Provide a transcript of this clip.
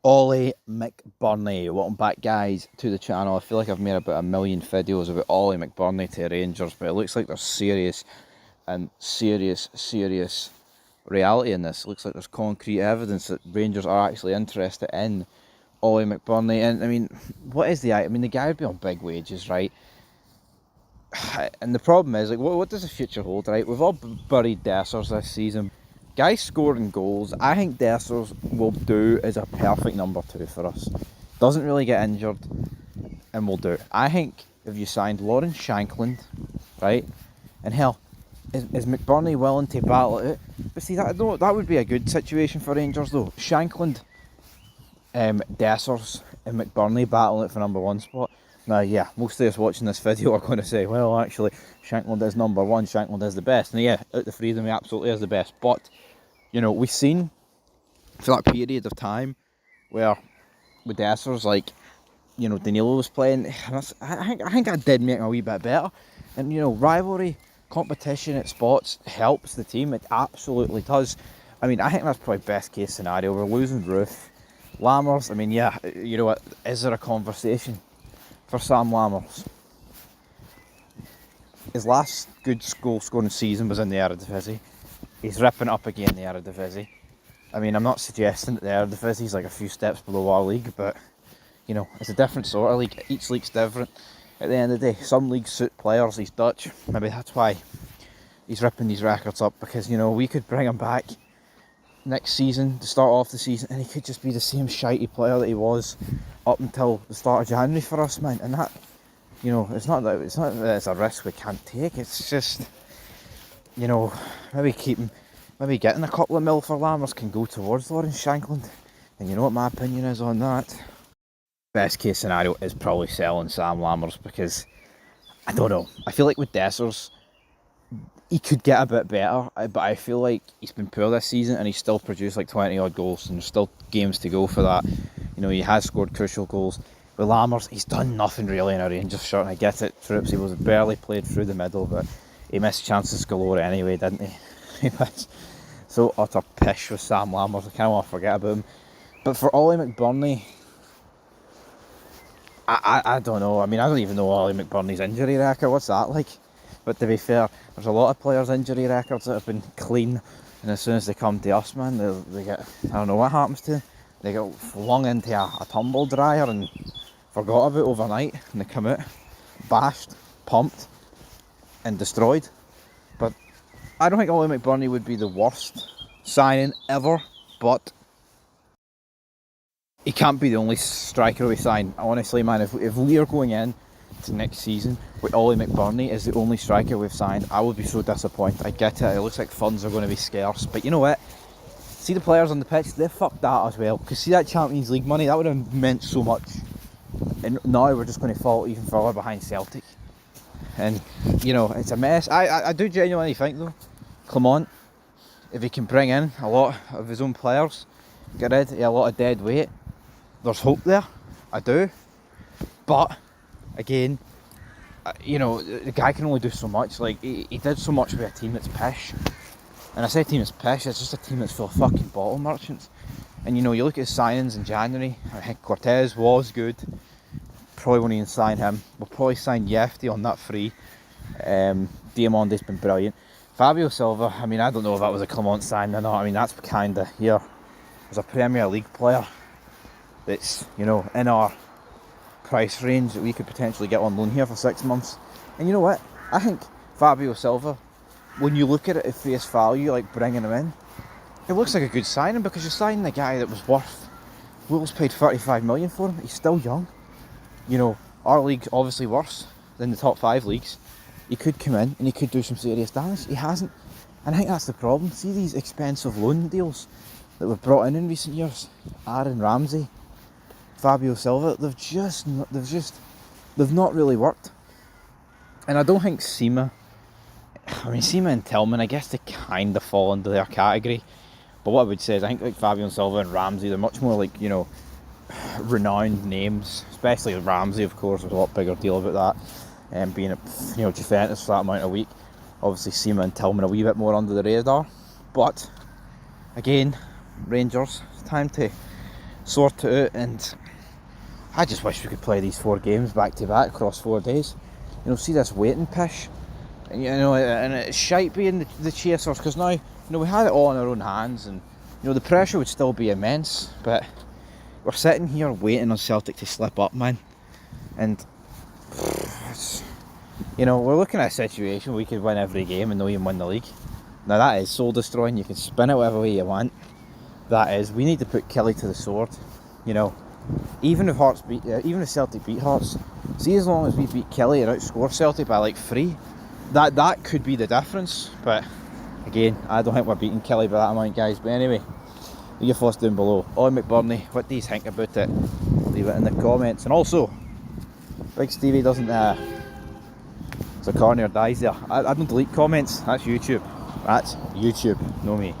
Ollie McBurnie. Welcome back, guys, to the channel. I feel like I've made about a million videos about Ollie McBurnie to Rangers, but it looks like there's serious reality in this. It looks like there's concrete evidence that Rangers are actually interested in Ollie McBurnie. And I mean, what is the guy would be on big wages, right? And the problem is, like, what does the future hold, right? We've all buried Dessers this season. Guys scoring goals, I think Dessers will do as a perfect number 2 for us. Doesn't really get injured and will do. I think if you signed Lawrence Shankland, right, and hell, is McBurnie willing to battle it? But see, that would be a good situation for Rangers though. Shankland, Dessers and McBurnie battling it for number 1 spot. Now, yeah, most of us watching this video are going to say, well, actually, Shankland is number 1, Shankland is the best. And yeah, out the three of them, he absolutely is the best. But, you know, we've seen for that period of time where with Dessers, like, you know, Danilo was playing, I think that did make him a wee bit better. And, you know, rivalry, competition at spots helps the team. It absolutely does. I mean, I think that's probably best case scenario. We're losing Ruth. Lammers, I mean, yeah, you know what, is there a conversation for Sam Lammers? His last good goal scoring season was in the Eredivisie. He's ripping up again in the Eredivisie. I mean, I'm not suggesting that the Eredivisie is like a few steps below our league, but, you know, it's a different sort of league. Each league's different. At the end of the day, some leagues suit players. He's Dutch. Maybe that's why he's ripping these records up, because, you know, we could bring him back next season to start off the season and he could just be the same shitey player that he was up until the start of January for us, man. And that, you know, it's not that it's a risk we can't take. It's just, you know, maybe getting a couple of mil for Lammers can go towards Lawrence Shankland. And you know what my opinion is on that? Best case scenario is probably selling Sam Lammers, because I don't know. I feel like with Dessers, he could get a bit better, but I feel like he's been poor this season and he's still produced like 20 odd goals, and there's still games to go for that. You know, he has scored crucial goals. With Lammers, he's done nothing really in a Rangers shirt, and I get it. Trips, he was barely played through the middle, but he missed chances galore anyway, didn't he? He was so utter pish with Sam Lammers. I kind of want to forget about him. But for Ollie McBurnie, I don't know. I mean, I don't even know Ollie McBurnie's injury record. What's that like? But to be fair, there's a lot of players' injury records that have been clean, and as soon as they come to us, man, they get, I don't know what happens to them. They get flung into a tumble dryer and forgot about overnight, and they come out bashed, pumped, and destroyed. But I don't think Ollie McBurnie would be the worst signing ever, but he can't be the only striker we sign. Honestly, man, if we are going in to next season with Ollie McBurnie as the only striker we've signed, I would be so disappointed. I get it, it looks like funds are going to be scarce, but you know what? See the players on the pitch, they fucked that as well. Because see that Champions League money, that would have meant so much. And now we're just going to fall even further behind Celtic. And, you know, it's a mess. I do genuinely think, though, Clement, if he can bring in a lot of his own players, get rid of a lot of dead weight, there's hope there. I do. But again, you know, the guy can only do so much. Like, he did so much with a team that's pish. And I say team that's pish, it's just a team that's full of fucking bottle merchants. And, you know, you look at his signings in January, I think Cortez was good. Probably won't even sign him. We'll probably sign Yefty on that free. Diamonde's been brilliant. Fabio Silva, I mean, I don't know if that was a Clement sign or not. I mean, that's kind of here. There's a Premier League player that's, you know, in our price range that we could potentially get on loan here for 6 months. And you know what? I think Fabio Silva, when you look at it at face value, like bringing him in, it looks like a good signing, because you're signing the guy that was worth, Wolves paid 35 million for him. He's still young. You know, our league's obviously worse than the top 5 leagues. He could come in and he could do some serious damage. He hasn't. And I think that's the problem. See these expensive loan deals that we've brought in recent years? Aaron Ramsey, Fabio Silva, they've not really worked. And I don't think Seema and Tillman, I guess they kind of fall into their category. But what I would say is, I think like Fabio Silva and Ramsey, they're much more like, you know, renowned names. Especially Ramsey, of course, there's a lot bigger deal about that. And being at, you know, Juventus for that amount of week. Obviously Seema and Tillman a wee bit more under the radar. But again, Rangers, it's time to sort it out. And I just wish we could play these 4 games back to back across 4 days. You know, see this waiting pish, and you know, and it's shite being the chasers, because now, you know, we had it all in our own hands, and you know the pressure would still be immense, but we're sitting here waiting on Celtic to slip up, man. And you know, we're looking at a situation where we could win every game and not even win the league. Now that is soul destroying. You can spin it whatever way you want. That is, we need to put Kelly to the sword. You know, even if Celtic beat Hearts, see, as long as we beat Kelly and outscore Celtic by like 3, that could be the difference. But again, I don't think we're beating Kelly by that amount, guys. But anyway, leave your thoughts down below. Ollie McBurnie, what do you think about it? Leave it in the comments. And also, Big Stevie doesn't it's a corner dies there. I don't delete comments. That's YouTube. That's YouTube, no me.